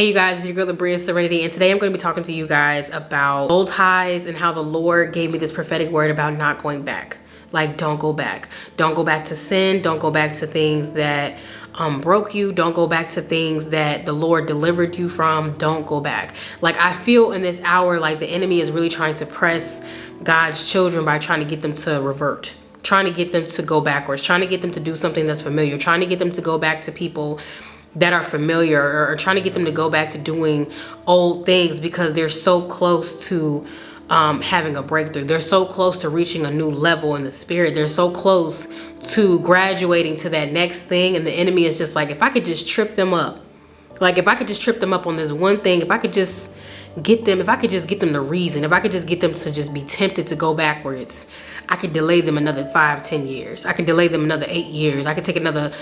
Hey you guys, it's your girl Abriah, Serenity, and today I'm going to be talking to you guys about soul ties and how the Lord gave me this prophetic word about not going back. Like, don't go back. Don't go back to sin. Don't go back to things that broke you. Don't go back to things that the Lord delivered you from. Don't go back. Like, I feel in this hour like the enemy is really trying to press God's children by trying to get them to revert, trying to get them to go backwards, trying to get them to do something that's familiar, trying to get them to go back to people that are familiar, or trying to get them to go back to doing old things because they're so close to having a breakthrough. They're so close to reaching a new level in the spirit. They're so close to graduating to that next thing, and the enemy is just like, if I could just trip them up, like if I could just trip them up on this one thing, if I could just get them, if I could just get them to reason, if I could just get them to just be tempted to go backwards, I could delay them another 5-10 years. I could delay them another 8 years. I could take another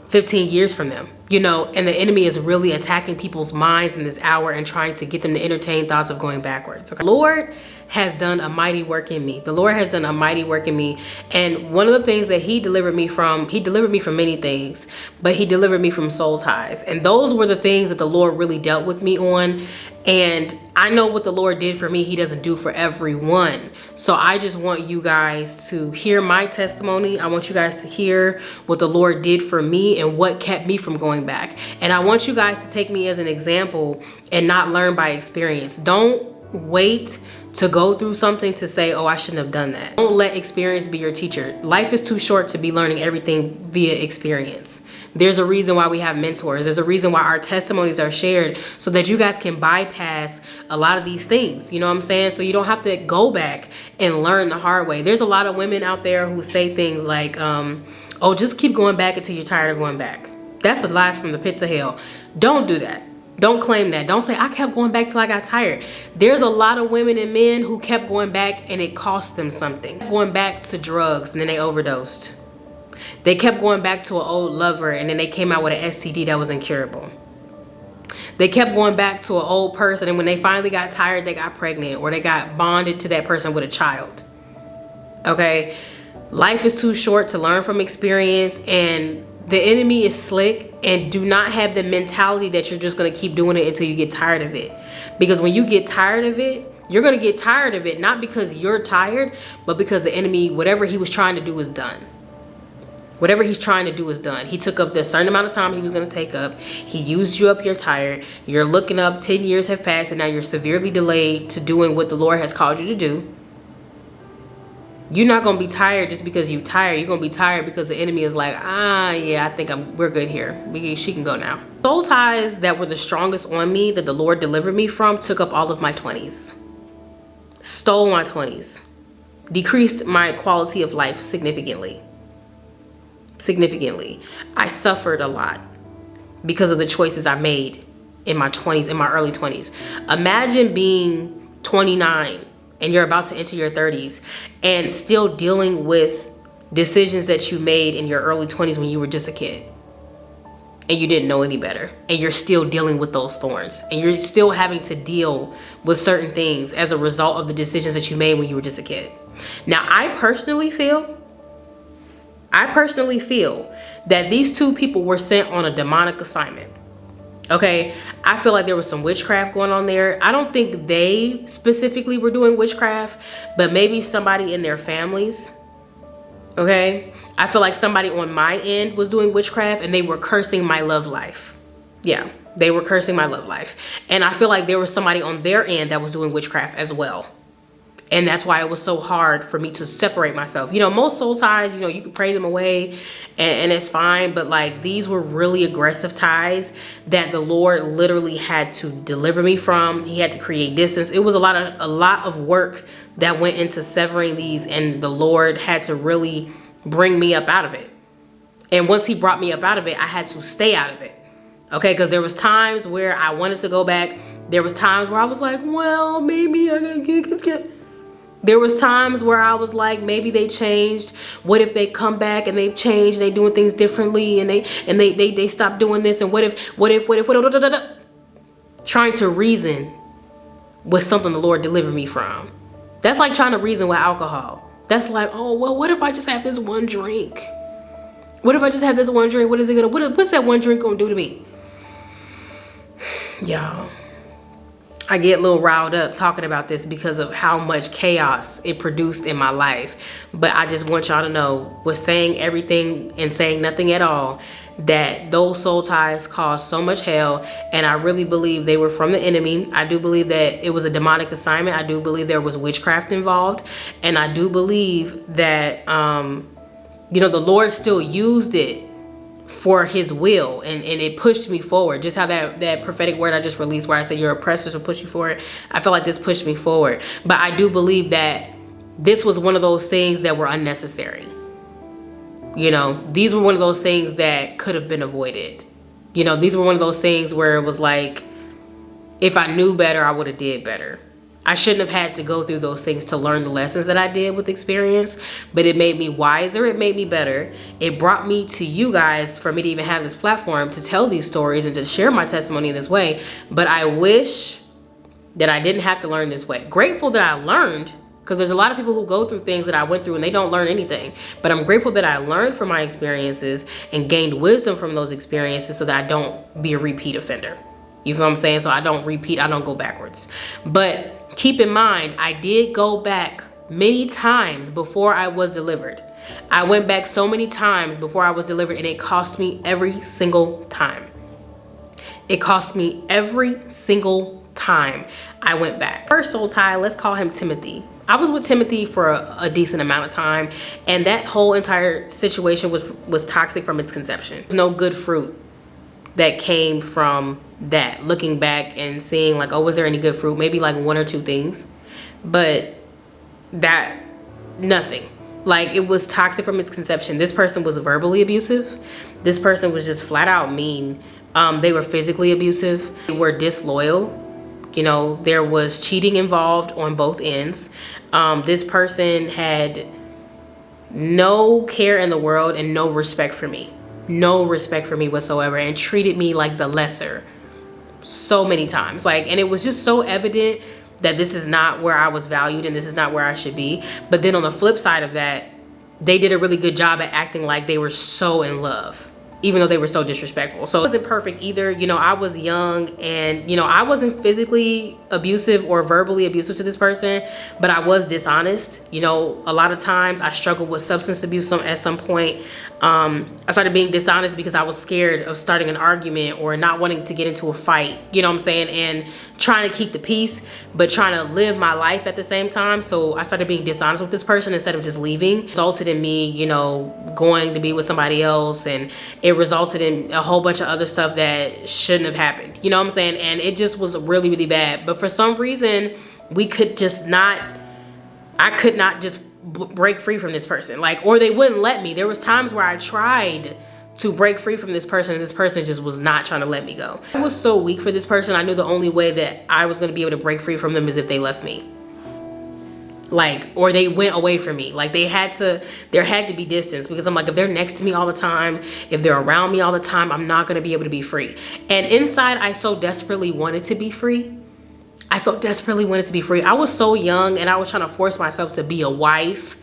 15 years from them, you know. And the enemy is really attacking people's minds in this hour and trying to get them to entertain thoughts of going backwards. Okay? The Lord has done a mighty work in me. The Lord has done a mighty work in me. And one of the things that he delivered me from many things, but he delivered me from soul ties. And those were the things that the Lord really dealt with me on. And I know what the Lord did for me, he doesn't do for everyone. So I just want you guys to hear my testimony. I want you guys to hear what the Lord did for me and what kept me from going back. And I want you guys to take me as an example and not learn by experience. Don't wait to go through something to say, oh, I shouldn't have done that. Don't let experience be your teacher. Life is too short to be learning everything via experience. There's a reason why we have mentors. There's a reason why our testimonies are shared, so that you guys can bypass a lot of these things. You know what I'm saying? So you don't have to go back and learn the hard way. There's a lot of women out there who say things like, oh, just keep going back until you're tired of going back. That's the lies from the pits of hell. Don't do that. Don't claim that. Don't say, I kept going back till I got tired. There's a lot of women and men who kept going back and it cost them something. Going back to drugs and then they overdosed. They kept going back to an old lover and then they came out with an STD that was incurable. They kept going back to an old person, and when they finally got tired, they got pregnant, or they got bonded to that person with a child. Okay? Life is too short to learn from experience, and the enemy is slick. And do not have the mentality that you're just going to keep doing it until you get tired of it. Because when you get tired of it, you're going to get tired of it, not because you're tired, but because the enemy, whatever he was trying to do is done. Whatever he's trying to do is done. He took up the certain amount of time he was going to take up. He used you up, you're tired. You're looking up, 10 years have passed, and now you're severely delayed to doing what the Lord has called you to do. You're not going to be tired just because you're tired. You're going to be tired because the enemy is like, yeah, I think we're good here. She can go now. Soul ties that were the strongest on me, that the Lord delivered me from, took up all of my 20s. Stole my 20s. Decreased my quality of life significantly. Significantly. I suffered a lot because of the choices I made in my 20s, in my early 20s. Imagine being 29 and you're about to enter your 30s and still dealing with decisions that you made in your early 20s when you were just a kid and you didn't know any better, and you're still dealing with those thorns, and you're still having to deal with certain things as a result of the decisions that you made when you were just a kid. Now, I personally feel that these two people were sent on a demonic assignment. Okay, I feel like there was some witchcraft going on there. I don't think they specifically were doing witchcraft, but maybe somebody in their families. Okay, I feel like somebody on my end was doing witchcraft and they were cursing my love life. Yeah, they were cursing my love life. And I feel like there was somebody on their end that was doing witchcraft as well. And that's why it was so hard for me to separate myself. You know, most soul ties, you know, you can pray them away and it's fine. But like, these were really aggressive ties that the Lord literally had to deliver me from. He had to create distance. It was a lot of work that went into severing these, and the Lord had to really bring me up out of it. And once he brought me up out of it, I had to stay out of it. Okay, because there was times where I wanted to go back. There was times where I was like, well, maybe I can get. There was times where I was like, maybe they changed. What if they come back and they've changed, they doing things differently, and they stop doing this, and what if trying to reason with something the Lord delivered me from. That's like trying to reason with alcohol. That's like, oh, well, what if I just have this one drink? What if I just have this one drink? What is it gonna, what's that one drink gonna do to me? Y'all, I get a little riled up talking about this because of how much chaos it produced in my life. But I just want y'all to know, with saying everything and saying nothing at all, that those soul ties caused so much hell. And I really believe they were from the enemy. I do believe that it was a demonic assignment. I do believe there was witchcraft involved. And I do believe that, the Lord still used it for his will, and it pushed me forward. Just how that prophetic word I just released where I said your oppressors will push you forward, I feel like this pushed me forward. But I do believe that this was one of those things that were unnecessary. These were one of those things that could have been avoided. These were one of those things where it was like, if I knew better, I would have did better. I shouldn't have had to go through those things to learn the lessons that I did with experience, but it made me wiser. It made me better. It brought me to you guys for me to even have this platform to tell these stories and to share my testimony in this way. But I wish that I didn't have to learn this way. Grateful that I learned, because there's a lot of people who go through things that I went through and they don't learn anything. But I'm grateful that I learned from my experiences and gained wisdom from those experiences so that I don't be a repeat offender. You feel what I'm saying? So I don't repeat, I don't go backwards. But keep in mind, I did go back many times before I was delivered. I went back so many times before I was delivered, and it cost me every single time. It cost me every single time I went back. First soul tie, let's call him Timothy. I was with Timothy for a decent amount of time, and that whole entire situation was toxic from its conception. No good fruit that came from that. Looking back and seeing like, oh, was there any good fruit? Maybe like one or two things, but that, nothing. Like, it was toxic from its conception. This person was verbally abusive. This person was just flat out mean. They were physically abusive. They were disloyal. There was cheating involved on both ends. This person had no care in the world and no respect for me. No respect for me whatsoever, and treated me like the lesser so many times. And it was just so evident that this is not where I was valued and this is not where I should be. But then on the flip side of that, they did a really good job at acting like they were so in love, even though they were so disrespectful. So it wasn't perfect either. I was young, and I wasn't physically abusive or verbally abusive to this person, but I was dishonest. A lot of times I struggled with substance abuse at some point. I started being dishonest because I was scared of starting an argument or not wanting to get into a fight, you know what I'm saying? And trying to keep the peace, but trying to live my life at the same time. So I started being dishonest with this person instead of just leaving. It resulted in me, going to be with somebody else, and it resulted in a whole bunch of other stuff that shouldn't have happened. You know what I'm saying? And it just was really, really bad. But for some reason, I could not just break free from this person, or they wouldn't let me. There was times where I tried to break free from this person, and this person just was not trying to let me go. I was so weak for this person. I knew the only way that I was going to be able to break free from them is if they left me, or they went away from me. There had to be distance, because I'm like, if they're next to me all the time, if they're around me all the time, I'm not going to be able to be free. And inside, I so desperately wanted to be free. I was so young, and I was trying to force myself to be a wife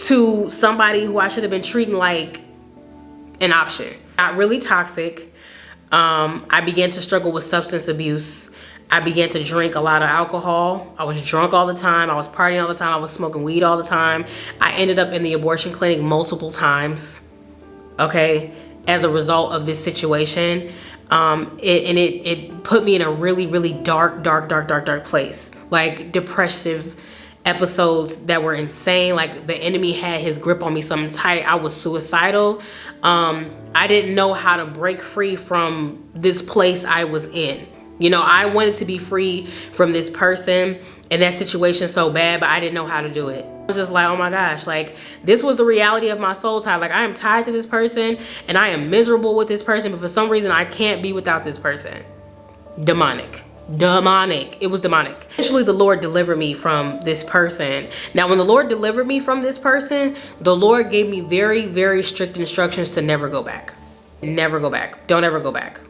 to somebody who I should have been treating like an option. Got really toxic. I began to struggle with substance abuse. I began to drink a lot of alcohol. I was drunk all the time. I was partying all the time. I was smoking weed all the time. I ended up in the abortion clinic multiple times, okay, as a result of this situation. It put me in a really, really dark place. Depressive episodes that were insane. The enemy had his grip on me something tight. I was suicidal. I didn't know how to break free from this place I was in. I wanted to be free from this person and that situation so bad, but I didn't know how to do it. I was just like, oh my gosh, this was the reality of my soul tie. I am tied to this person and I am miserable with this person, but for some reason I can't be without this person. Demonic. It was demonic. Eventually the Lord delivered me from this person. Now, when the Lord delivered me from this person, the Lord gave me very, very strict instructions to never go back. Never go back. Don't ever go back.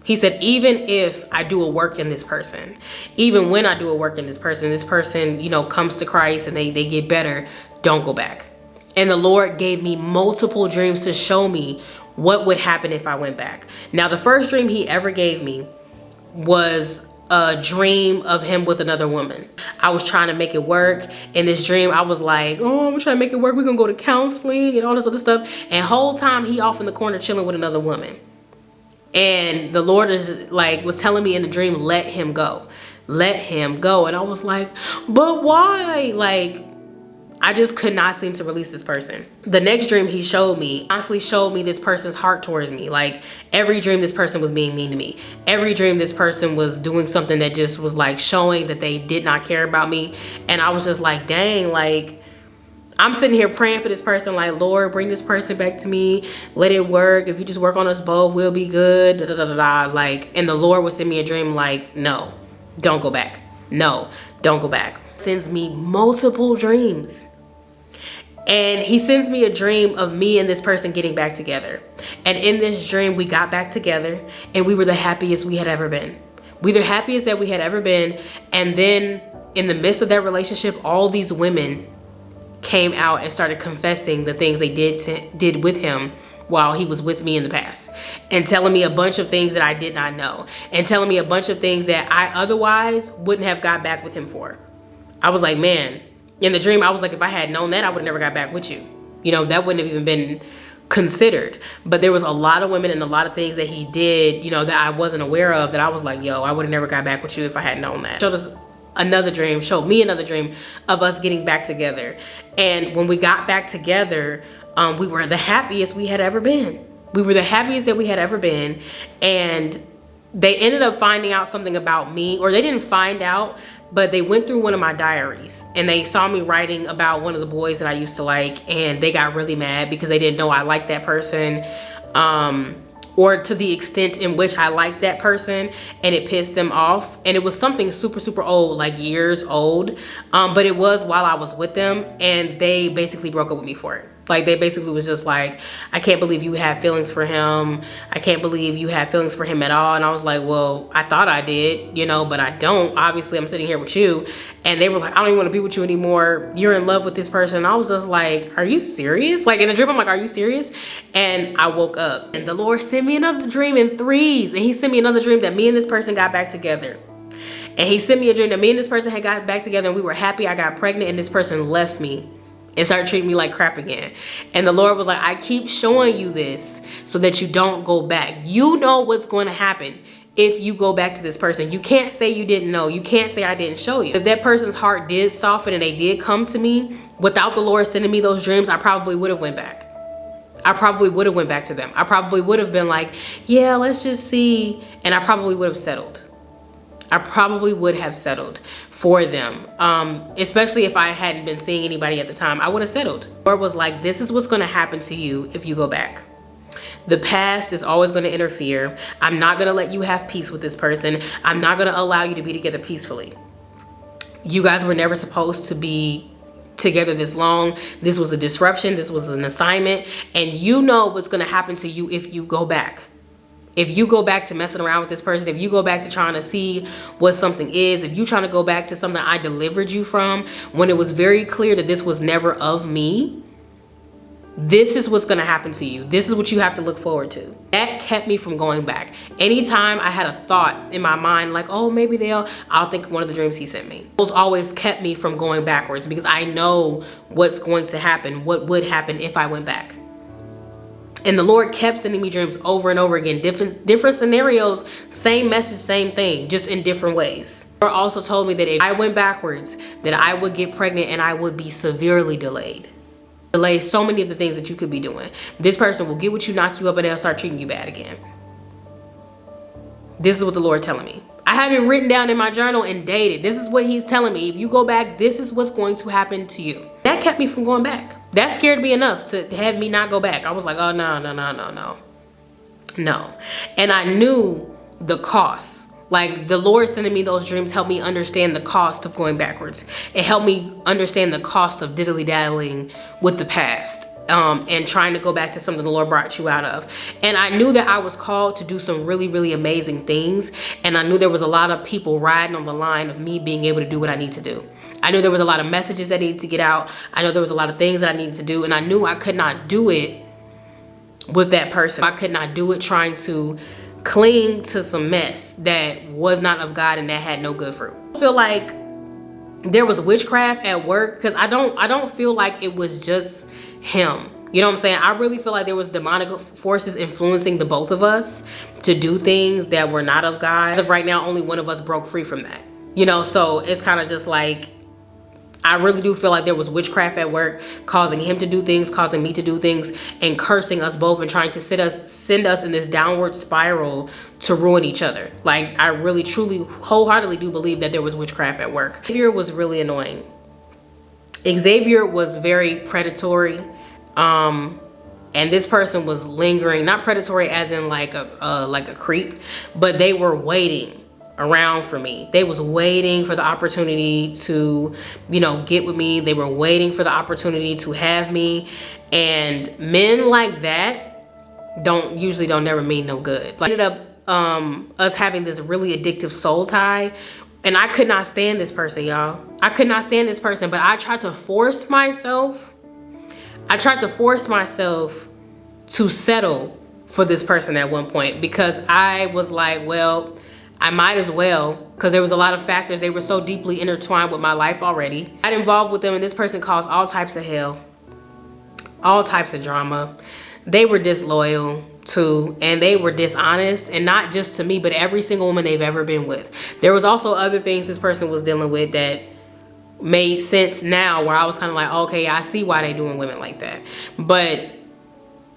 He said, even if I do a work in this person, even when I do a work in this person, comes to Christ and they get better, don't go back. And the Lord gave me multiple dreams to show me what would happen if I went back. Now, the first dream he ever gave me was a dream of him with another woman. I was trying to make it work. In this dream, I was like, oh, I'm trying to make it work. We're gonna go to counseling and all this other stuff. And whole time he off in the corner chilling with another woman. And the Lord is like, was telling me in the dream, let him go. Let him go. And I was like, but why? Like, I just could not seem to release this person. The next dream he showed me, honestly showed me this person's heart towards me. Like every dream this person was being mean to me. Every dream this person was doing something that just was like showing that they did not care about me. And I was just like, dang, like I'm sitting here praying for this person, like, Lord, bring this person back to me. Let it work. If you just work on us both, we'll be good. Da, da, da, da, da. Like, and the Lord would send me a dream like, no, don't go back. No, don't go back. Sends me multiple dreams. And he sends me a dream of me and this person getting back together. And in this dream, we got back together and we were the happiest we had ever been. We were the happiest that we had ever been. And then in the midst of that relationship, all these women came out and started confessing the things they did with him while he was with me in the past, and telling me a bunch of things that I did not know, and telling me a bunch of things that I otherwise wouldn't have got back with him for. I was like, man, in the dream, I was like, if I had known that, I would have never got back with you. You know, that wouldn't have even been considered. But there was a lot of women and a lot of things that he did, you know, that I wasn't aware of, that I was like, yo, I would have never got back with you if I had known that. Showed me another dream of us getting back together. And when we got back together, we were the happiest we had ever been. We were the happiest that we had ever been. And they ended up finding out something about me, or they didn't find out, but they went through one of my diaries and they saw me writing about one of the boys that I used to like, and they got really mad because they didn't know I liked that person, or to the extent in which I liked that person, and it pissed them off. And it was something super, super old, like years old, but it was while I was with them, and they basically broke up with me for it. Like, they basically was just like, I can't believe you have feelings for him. I can't believe you have feelings for him at all. And I was like, well, I thought I did, you know, but I don't. Obviously, I'm sitting here with you. And they were like, I don't even want to be with you anymore. You're in love with this person. And I was just like, are you serious? Like, in the dream, I'm like, are you serious? And I woke up and the Lord sent me another dream in threes. And he sent me another dream that me and this person got back together. And he sent me a dream that me and this person had got back together and we were happy. I got pregnant and this person left me and started treating me like crap again. And the Lord was like, I keep showing you this so that you don't go back. You know what's going to happen if you go back to this person. You can't say you didn't know. You can't say I didn't show you. If that person's heart did soften and they did come to me without the Lord sending me those dreams, I probably would have went back. I probably would have went back to them. I probably would have been like, yeah, let's just see. And I probably would have settled. I probably would have settled for them, especially if I hadn't been seeing anybody at the time. I would have settled. The Lord was like, this is what's going to happen to you if you go back. The past is always going to interfere. I'm not going to let you have peace with this person. I'm not going to allow you to be together peacefully. You guys were never supposed to be together this long. This was a disruption. This was an assignment. And you know what's going to happen to you if you go back. If you go back to messing around with this person, if you go back to trying to see what something is, if you trying to go back to something I delivered you from, when it was very clear that this was never of me, this is what's going to happen to you. This is what you have to look forward to. That kept me from going back. Anytime I had a thought in my mind, like, oh, maybe I'll think of one of the dreams he sent me. Those always kept me from going backwards because I know what's going to happen, what would happen if I went back. And the Lord kept sending me dreams over and over again, different scenarios, same message, same thing, just in different ways. The Lord also told me that if I went backwards, that I would get pregnant and I would be severely delayed. Delay so many of the things that you could be doing. This person will get with you, knock you up, and they'll start treating you bad again. This is what the Lord telling me. I have it written down in my journal and dated. This is what he's telling me. If you go back, this is what's going to happen to you. That kept me from going back. That scared me enough to have me not go back. I was like, oh, no. And I knew the cost. Like, the Lord sending me those dreams helped me understand the cost of going backwards. It helped me understand the cost of diddly-daddling with the past. And trying to go back to something the Lord brought you out of. And I knew that I was called to do some really, really amazing things. And I knew there was a lot of people riding on the line of me being able to do what I need to do. I knew there was a lot of messages that needed to get out. I know there was a lot of things that I needed to do. And I knew I could not do it with that person. I could not do it trying to cling to some mess that was not of God and that had no good fruit. I feel like there was witchcraft at work, because I don't feel like it was just him. You know what I'm saying? I really feel like there was demonic forces influencing the both of us to do things that were not of God. As of right now, only one of us broke free from that. You know, so it's kind of just like, I really do feel like there was witchcraft at work, causing him to do things, causing me to do things, and cursing us both and trying to send us in this downward spiral to ruin each other. Like, I really, truly, wholeheartedly do believe that there was witchcraft at work. Xavier was really annoying. Xavier was very predatory. And this person was lingering, not predatory as in like a creep, but they were waiting around for me. They was waiting for the opportunity to, you know, get with me. They were waiting for the opportunity to have me. And men like that don't never mean no good. Like, ended up us having this really addictive soul tie, and I could not stand this person, y'all. I could not stand this person, but I tried to force myself to settle for this person at one point, because I was like, well, I might as well, because there was a lot of factors. They were so deeply intertwined with my life already. I got involved with them, and this person caused all types of hell, all types of drama. They were disloyal too, and they were dishonest, and not just to me, but every single woman they've ever been with. There was also other things this person was dealing with that made sense now, where I was kind of like, okay, I see why they doing women like that, but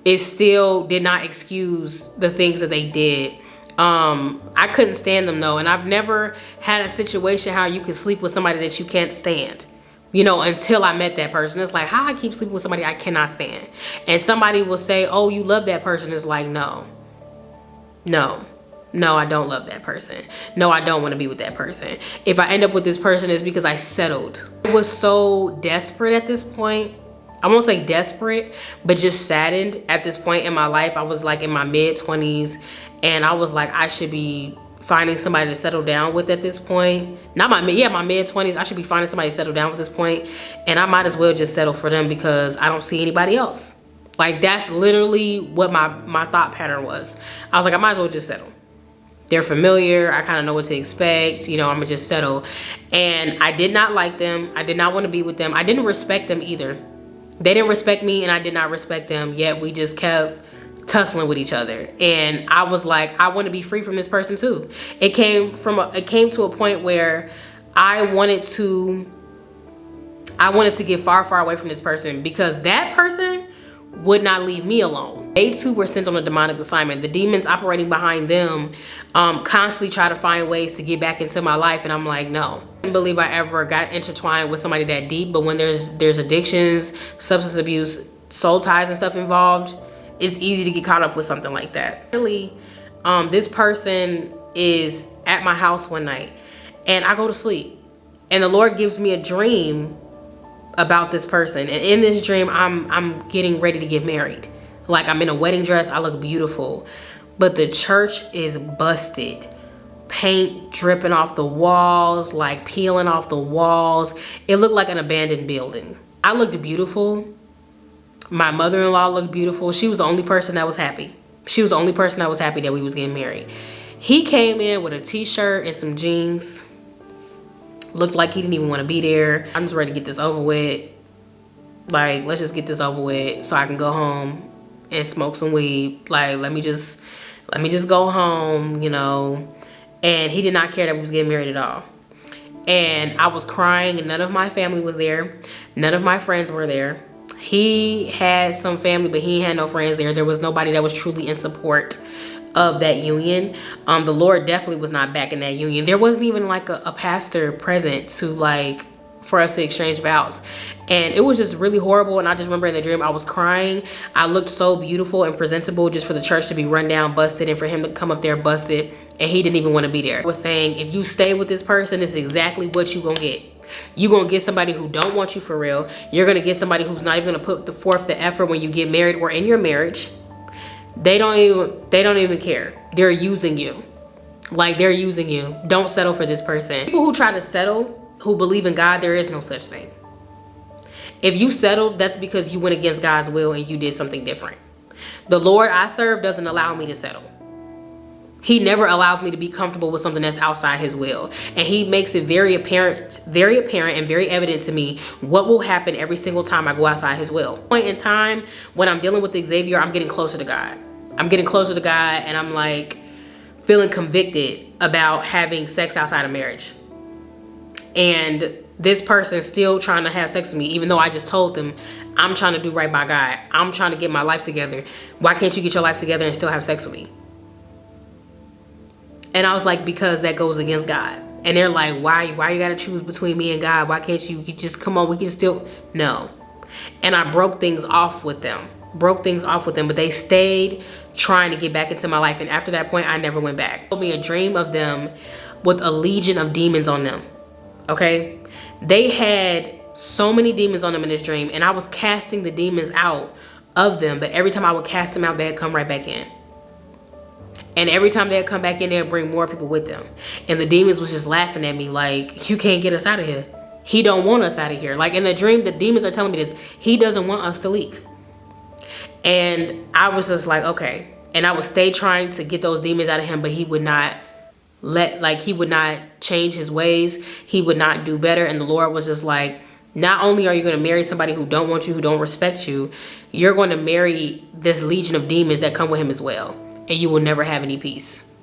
it still did not excuse the things that they did. I couldn't stand them though, and I've never had a situation how you can sleep with somebody that you can't stand, you know, until I met that person. It's like, how I keep sleeping with somebody I cannot stand, and somebody will say, oh, you love that person. It's like, no, I don't love that person. No, I don't want to be with that person. If I end up with this person, it's because I settled. I was so desperate at this point. I won't say desperate, but just saddened at this point in my life. I was like in my mid-20s, and I was like, I should be finding somebody to settle down with at this point. Not my mid-20s. I should be finding somebody to settle down with at this point, and I might as well just settle for them because I don't see anybody else. Like, that's literally what my thought pattern was. I was like, I might as well just settle. They're familiar. I kind of know what to expect. You know, I'm gonna just settle. And I did not like them. I did not want to be with them. I didn't respect them either. They didn't respect me, and I did not respect them, yet we just kept tussling with each other. And I was like, I want to be free from this person too. It came to a point where I wanted to get far, far away from this person, because that person would not leave me alone. They too were sent on a demonic assignment. The demons operating behind them constantly try to find ways to get back into my life, and I'm like, no. I didn't believe I ever got intertwined with somebody that deep, but when there's addictions, substance abuse, soul ties and stuff involved, it's easy to get caught up with something like that. Really, this person is at my house one night, and I go to sleep, and the Lord gives me a dream about this person, and in this dream I'm getting ready to get married. Like, I'm in a wedding dress, I look beautiful, but the church is busted. Paint dripping off the walls, like peeling off the walls. It looked like an abandoned building. I looked beautiful. My mother-in-law looked beautiful. She was the only person that was happy. She was the only person that was happy that we was getting married. He came in with a t-shirt and some jeans. Looked like he didn't even want to be there. I'm just ready to get this over with. Like, let's just get this over with so I can go home and smoke some weed. Like, let me just go home, you know. And he did not care that we was getting married at all. And I was crying, and none of my family was there. None of my friends were there. He had some family, but he had no friends there. There was nobody that was truly in support of that union. The Lord definitely was not back in that union. There wasn't even like a pastor present to like for us to exchange vows, and it was just really horrible. And I just remember in the dream I was crying. I looked so beautiful and presentable just for the church to be run down, busted, and for him to come up there busted, and he didn't even want to be there. I was saying, if you stay with this person, it's exactly what you gonna get. You're gonna get somebody who don't want you for real. You're gonna get somebody who's not even gonna put forth the effort when you get married or in your marriage. They don't even care. They're using you. Like, they're using you. Don't settle for this person. People who try to settle, who believe in God, there is no such thing. If you settled, that's because you went against God's will and you did something different. The Lord I serve doesn't allow me to settle. He never allows me to be comfortable with something that's outside his will. And he makes it very apparent and very evident to me what will happen every single time I go outside his will. Point in time when I'm dealing with Xavier, I'm getting closer to God. I'm getting closer to God, and I'm like feeling convicted about having sex outside of marriage. And this person's still trying to have sex with me, even though I just told them I'm trying to do right by God. I'm trying to get my life together. Why can't you get your life together and still have sex with me? And I was like, because that goes against God. And they're like, why you gotta choose between me and God? Why can't you just come on, we can still, no. And I broke things off with them, but they stayed trying to get back into my life. And after that point, I never went back. They told me a dream of them with a legion of demons on them, okay? They had so many demons on them in this dream, and I was casting the demons out of them, but every time I would cast them out, they'd come right back in. And every time they'd come back in, they'd bring more people with them. And the demons was just laughing at me like, you can't get us out of here. He don't want us out of here. Like in the dream, the demons are telling me this. He doesn't want us to leave. And I was just like, okay. And I would stay trying to get those demons out of him, but he would not he would not change his ways. He would not do better. And the Lord was just like, not only are you going to marry somebody who don't want you, who don't respect you, you're going to marry this legion of demons that come with him as well. And you will never have any peace.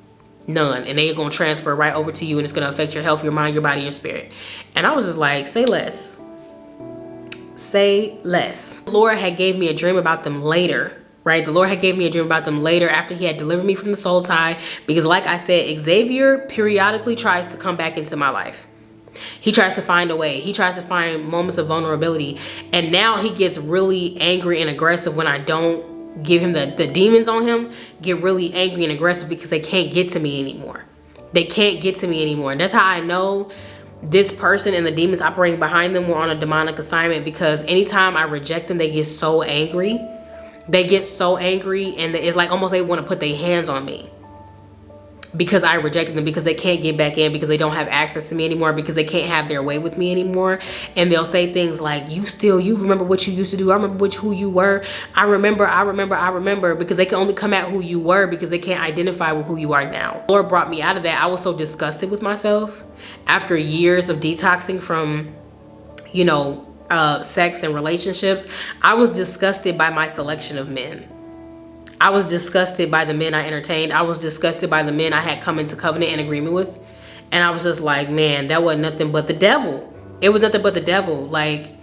None. And they're going to transfer right over to you, and it's going to affect your health, your mind, your body, your spirit. And I was just like, say less. Say less. The Lord had gave me a dream about them later, right? The Lord had gave me a dream about them later after he had delivered me from the soul tie. Because like I said, Xavier periodically tries to come back into my life. He tries to find a way. He tries to find moments of vulnerability. And now he gets really angry and aggressive when I don't give him the demons on him, get really angry and aggressive because they can't get to me anymore. They can't get to me anymore. And that's how I know this person and the demons operating behind them were on a demonic assignment, because anytime I reject them, they get so angry. They get so angry, and it's like almost they want to put their hands on me because I rejected them, because they can't get back in, because they don't have access to me anymore, because they can't have their way with me anymore. And they'll say things like, you remember what you used to do. I remember who you were. I remember, because they can only come at who you were because they can't identify with who you are now. The Lord brought me out of that. I was so disgusted with myself after years of detoxing from, sex and relationships. I was disgusted by my selection of men. I was disgusted by the men I entertained. I was disgusted by the men I had come into covenant and agreement with. And I was just like, man, that wasn't nothing but the devil. It was nothing but the devil. Like,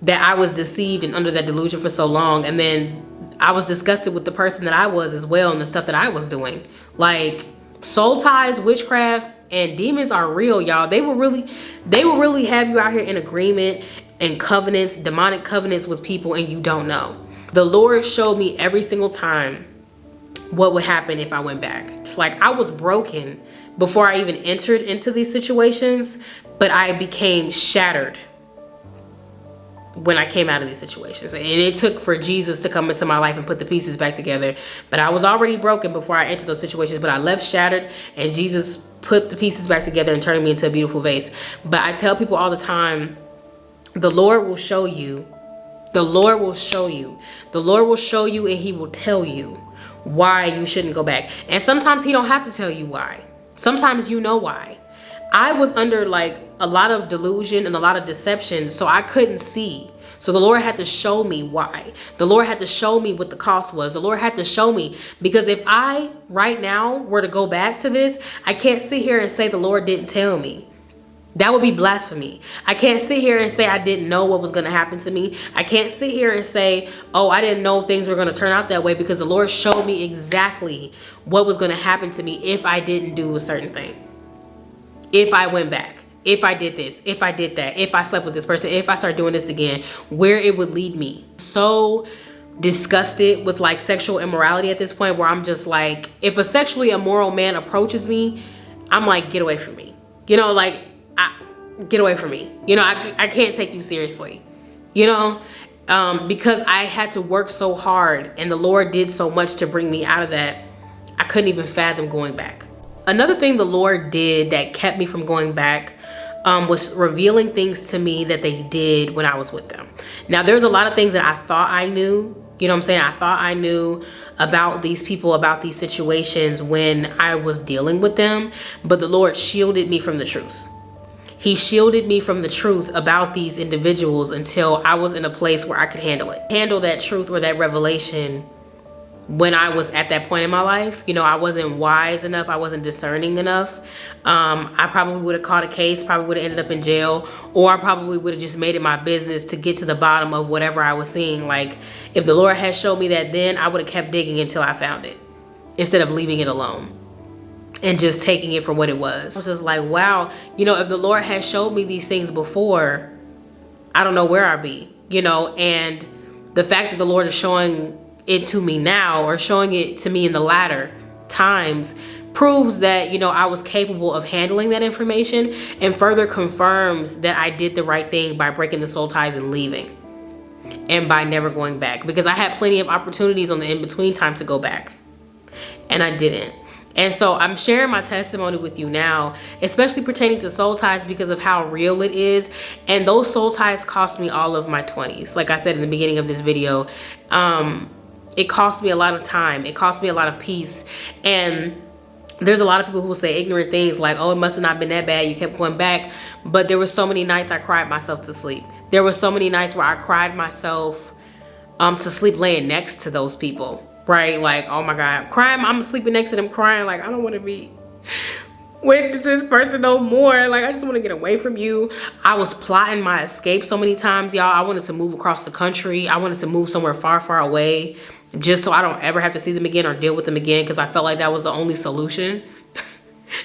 that I was deceived and under that delusion for so long. And then I was disgusted with the person that I was as well, and the stuff that I was doing. Like, soul ties, witchcraft, and demons are real, y'all. They will really have you out here in agreement and covenants, demonic covenants with people, and you don't know. The Lord showed me every single time what would happen if I went back. It's like I was broken before I even entered into these situations, but I became shattered when I came out of these situations. And it took for Jesus to come into my life and put the pieces back together. But I was already broken before I entered those situations, but I left shattered, and Jesus put the pieces back together and turned me into a beautiful vase. But I tell people all the time, the Lord will show you. The Lord will show you. The Lord will show you, and he will tell you why you shouldn't go back. And sometimes he don't have to tell you why. Sometimes you know why. I was under like a lot of delusion and a lot of deception, so I couldn't see. So the Lord had to show me why. The Lord had to show me what the cost was. The Lord had to show me, because if I right now were to go back to this, I can't sit here and say the Lord didn't tell me. That would be blasphemy. I can't sit here and say I didn't know what was going to happen to me. I can't sit here and say, oh, I didn't know things were going to turn out that way, because the Lord showed me exactly what was going to happen to me if I didn't do a certain thing. If I went back, if I did this, if I did that, if I slept with this person, if I start doing this again, where it would lead me. So disgusted with like sexual immorality at this point, where I'm just like, if a sexually immoral man approaches me, I'm like, get away from me. Get away from me. I can't take you seriously, because I had to work so hard, and the Lord did so much to bring me out of that. I couldn't even fathom going back. Another thing the Lord did that kept me from going back was revealing things to me that they did when I was with them. Now, there's a lot of things that I thought I knew, You know what I'm saying? I thought I knew about these people, about these situations when I was dealing with them, but the Lord shielded me from the truth. He shielded me from the truth about these individuals until I was in a place where I could handle it. Handle that truth or that revelation when I was at that point in my life. You know, I wasn't wise enough. I wasn't discerning enough. I probably would have caught a case, probably would have ended up in jail, or I probably would have just made it my business to get to the bottom of whatever I was seeing. Like, if the Lord had showed me that then, I would have kept digging until I found it instead of leaving it alone and just taking it for what it was. I was just like, wow, you know, if the Lord had showed me these things before, I don't know where I'd be, you know. And the fact that the Lord is showing it to me now, or showing it to me in the latter times, proves that, you know, I was capable of handling that information, and further confirms that I did the right thing by breaking the soul ties and leaving, and by never going back, because I had plenty of opportunities on the in-between time to go back and I didn't. And so I'm sharing my testimony with you now, especially pertaining to soul ties, because of how real it is. And those soul ties cost me all of my 20s. Like I said in the beginning of this video, it cost me a lot of time. It cost me a lot of peace. And there's a lot of people who will say ignorant things like, oh, it must have not been that bad, you kept going back. But there were so many nights I cried myself to sleep. There were so many nights where I cried myself to sleep laying next to those people. Right? Like, oh my God, crying. I'm sleeping next to them crying. Like, I don't want to be with this person no more. Like, I just want to get away from you. I was plotting my escape so many times, y'all. I wanted to move across the country. I wanted to move somewhere far, far away, just so I don't ever have to see them again or deal with them again, because I felt like that was the only solution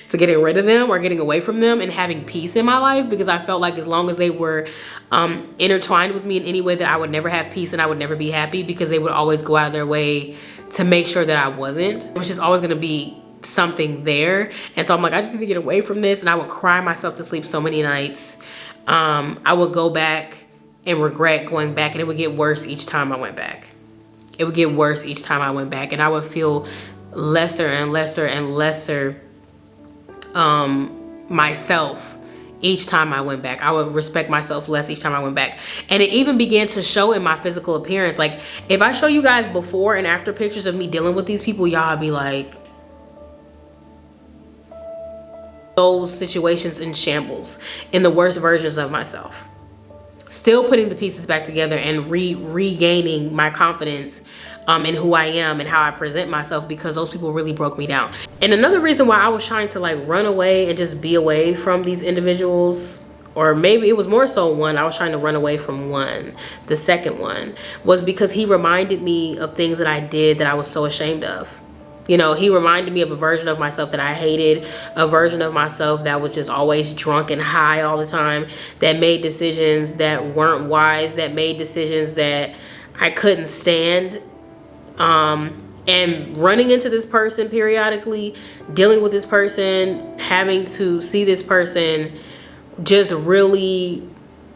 to getting rid of them or getting away from them and having peace in my life. Because I felt like as long as they were intertwined with me in any way, that I would never have peace and I would never be happy, because they would always go out of their way to make sure that I wasn't. It was just always gonna be something there. And so I'm like, I just need to get away from this. And I would cry myself to sleep so many nights. I would go back and regret going back, and it would get worse each time I went back. It would get worse each time I went back, and I would feel lesser and lesser and lesser myself each time I went back. I would respect myself less each time I went back. And it even began to show in my physical appearance. Like, if I show you guys before and after pictures of me dealing with these people, y'all be like, those situations in shambles, in the worst versions of myself. Still putting the pieces back together and regaining my confidence in who I am and how I present myself, because those people really broke me down. And another reason why I was trying to like run away and just be away from these individuals, or maybe it was more so one, I was trying to run away from one, the second one, was because he reminded me of things that I did that I was so ashamed of. You know, he reminded me of a version of myself that I hated, a version of myself that was just always drunk and high all the time, that made decisions that weren't wise, that made decisions that I couldn't stand. And running into this person periodically, dealing with this person, having to see this person, just really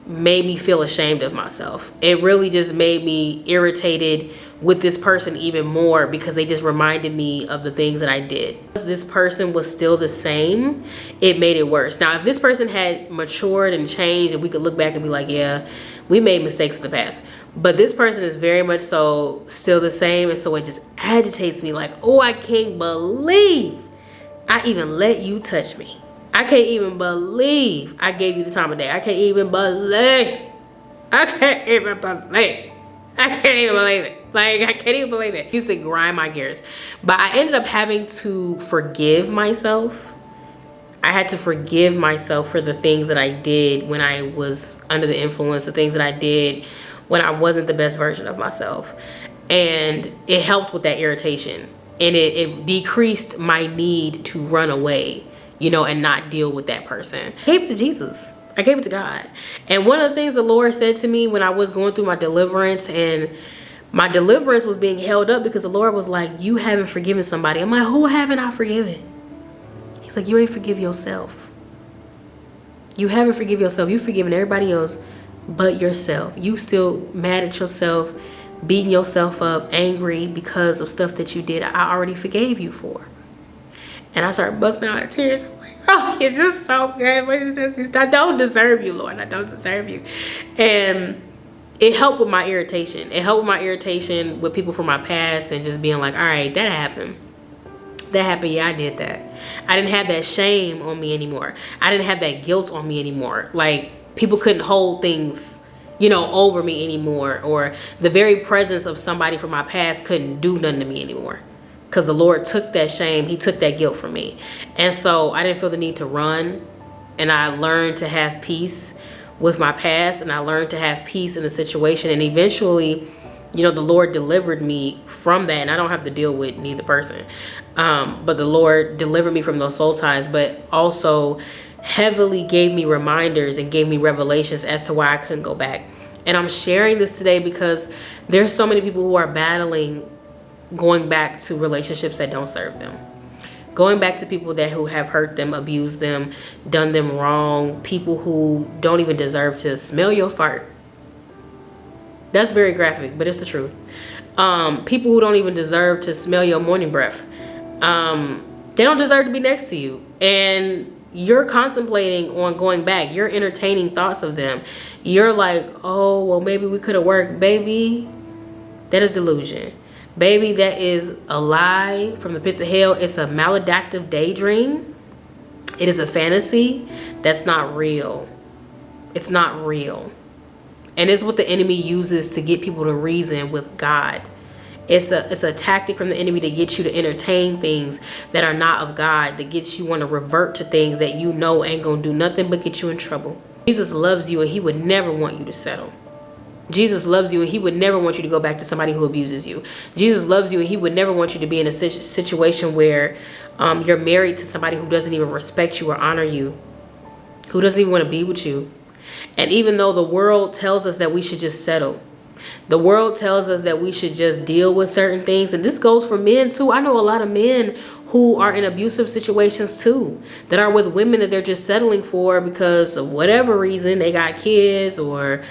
made me feel ashamed of myself. It really just made me irritated with this person even more, because they just reminded me of the things that I did. This person was still the same, it made it worse. Now, if this person had matured and changed, and we could look back and be like, yeah, we made mistakes in the past, but this person is very much so still the same. And so it just agitates me, like, oh, I can't believe I even let you touch me. I can't even believe I gave you the time of day. I can't even believe. I can't even believe. I can't even believe it. Like, I can't even believe it. It used to grind my gears. But I ended up having to forgive myself. I had to forgive myself for the things that I did when I was under the influence, the things that I did when I wasn't the best version of myself. And it helped with that irritation. And it decreased my need to run away, you know, and not deal with that person. I gave it to Jesus. I gave it to God. And one of the things the Lord said to me when I was going through my deliverance, and my deliverance was being held up because the Lord was like, you haven't forgiven somebody. I'm like, who haven't I forgiven? He's like, you ain't forgive yourself. You haven't forgiven yourself. You've forgiven everybody else but yourself. You still mad at yourself, beating yourself up, angry because of stuff that you did. I already forgave you for. And I started busting out in tears. I'm like, oh, you're just so good. What is this? I don't deserve you, Lord. I don't deserve you. And it helped with my irritation. It helped with my irritation with people from my past and just being like, all right, that happened. That happened. Yeah, I did that. I didn't have that shame on me anymore. I didn't have that guilt on me anymore. Like, people couldn't hold things, you know, over me anymore. Or the very presence of somebody from my past couldn't do nothing to me anymore. Because the Lord took that shame. He took that guilt from me. And so I didn't feel the need to run. And I learned to have peace with my past. And I learned to have peace in the situation. And eventually, you know, the Lord delivered me from that. And I don't have to deal with neither person. But the Lord delivered me from those soul ties. But also heavily gave me reminders and gave me revelations as to why I couldn't go back. And I'm sharing this today because there's so many people who are battling going back to relationships that don't serve them, going back to people who have hurt them, abused them, done them wrong, people who don't even deserve to smell your fart. That's very graphic, but it's the truth. People who don't even deserve to smell your morning breath. They don't deserve to be next to you, and you're contemplating on going back. You're entertaining thoughts of them. You're like, oh, well, maybe we could have worked. Baby, that is delusion. Baby, that is a lie from the pits of hell. It's a maladaptive daydream. It is a fantasy that's not real. It's not real. And it's what the enemy uses to get people to reason with God. It's a tactic from the enemy to get you to entertain things that are not of God, that gets you want to revert to things that you know ain't gonna do nothing but get you in trouble. Jesus loves you and he would never want you to settle. Jesus loves you and he would never want you to go back to somebody who abuses you. Jesus loves you and he would never want you to be in a situation where you're married to somebody who doesn't even respect you or honor you, who doesn't even want to be with you. And even though the world tells us that we should just settle, the world tells us that we should just deal with certain things, and this goes for men too. I know a lot of men who are in abusive situations too, that are with women that they're just settling for because of whatever reason. They got kids, or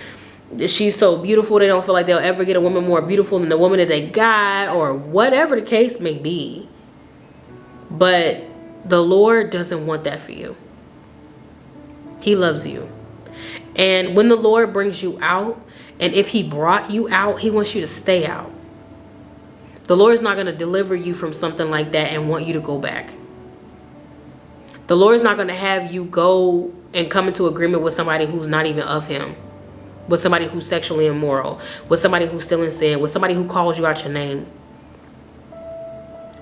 she's so beautiful they don't feel like they'll ever get a woman more beautiful than the woman that they got, or whatever the case may be. But the Lord doesn't want that for you. He loves you. And when the Lord brings you out, and if he brought you out, he wants you to stay out. The Lord's not going to deliver you from something like that and want you to go back. The Lord's not going to have you go and come into agreement with somebody who's not even of him, with somebody who's sexually immoral, with somebody who's still in sin, with somebody who calls you out your name,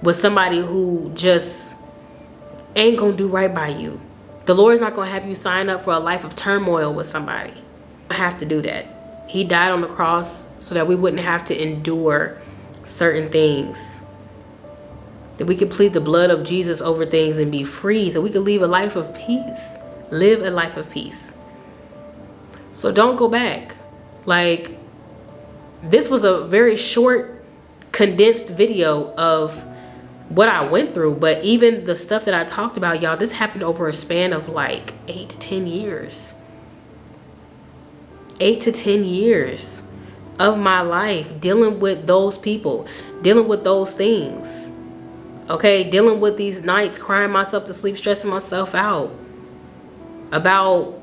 with somebody who just ain't going to do right by you. The Lord's not going to have you sign up for a life of turmoil with somebody. I have to do that. He died on the cross so that we wouldn't have to endure certain things. That we could plead the blood of Jesus over things and be free, so we could live a life of peace. Live a life of peace. So don't go back. Like, this was a very short, condensed video of what I went through, but even the stuff that I talked about, y'all, this happened over a span of like 8 to 10 years. 8 to 10 years of my life dealing with those people, dealing with those things. Okay, dealing with these nights, crying myself to sleep, stressing myself out about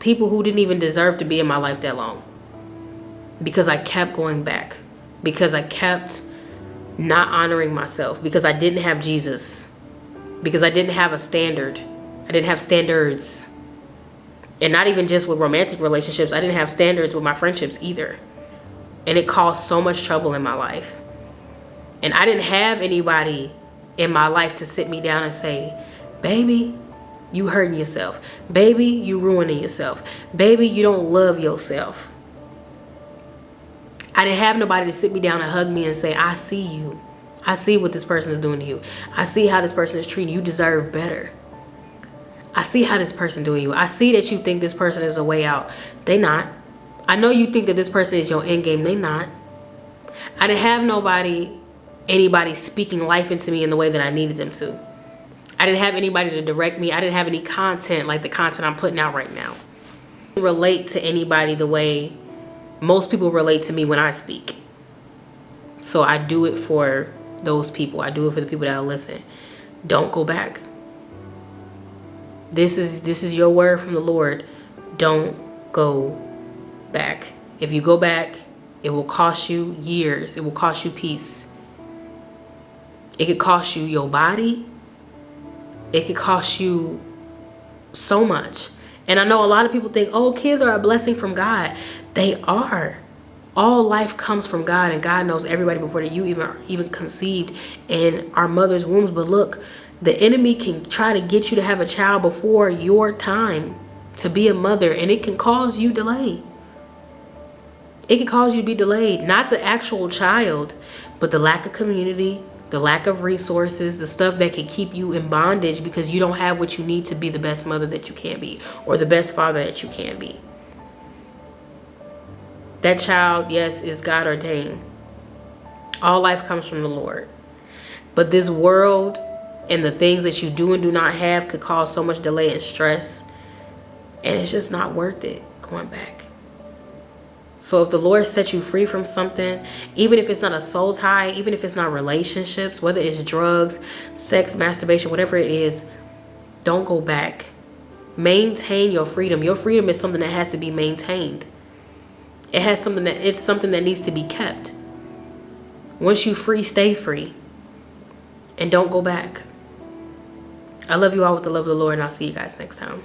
people who didn't even deserve to be in my life that long. Because I kept going back. Because I kept not honoring myself. Because I didn't have Jesus. Because I didn't have a standard. I didn't have standards. And not even just with romantic relationships. I didn't have standards with my friendships either. And it caused so much trouble in my life. And I didn't have anybody in my life to sit me down and say, baby, you hurting yourself. Baby, you ruining yourself. Baby, you don't love yourself. I didn't have nobody to sit me down and hug me and say, I see you. I see what this person is doing to you. I see how this person is treating you. You deserve better. I see how this person doing you. I see that you think this person is a way out. They not. I know you think that this person is your end game. They not. I didn't have anybody speaking life into me in the way that I needed them to. I didn't have anybody to direct me. I didn't have any content like the content I'm putting out right now. I don't relate to anybody the way most people relate to me when I speak. So I do it for those people. I do it for the people that listen. Don't go back. This is your word from the Lord. Don't go back. If you go back, it will cost you years. It will cost you peace. It could cost you your body. It could cost you so much. And I know a lot of people think, oh, kids are a blessing from God. They are. All life comes from God, and God knows everybody before you even conceived in our mother's wombs. But look, the enemy can try to get you to have a child before your time to be a mother, and it can cause you delay. It can cause you to be delayed. Not the actual child, but the lack of community, the lack of resources, the stuff that can keep you in bondage because you don't have what you need to be the best mother that you can be, or the best father that you can be. That child, yes, is God ordained. All life comes from the Lord. But this world and the things that you do and do not have could cause so much delay and stress. And it's just not worth it going back. So if the Lord sets you free from something, even if it's not a soul tie, even if it's not relationships, whether it's drugs, sex, masturbation, whatever it is, don't go back. Maintain your freedom. Your freedom is something that has to be maintained. It's something that needs to be kept. Once you free, stay free. And don't go back. I love you all with the love of the Lord, and I'll see you guys next time.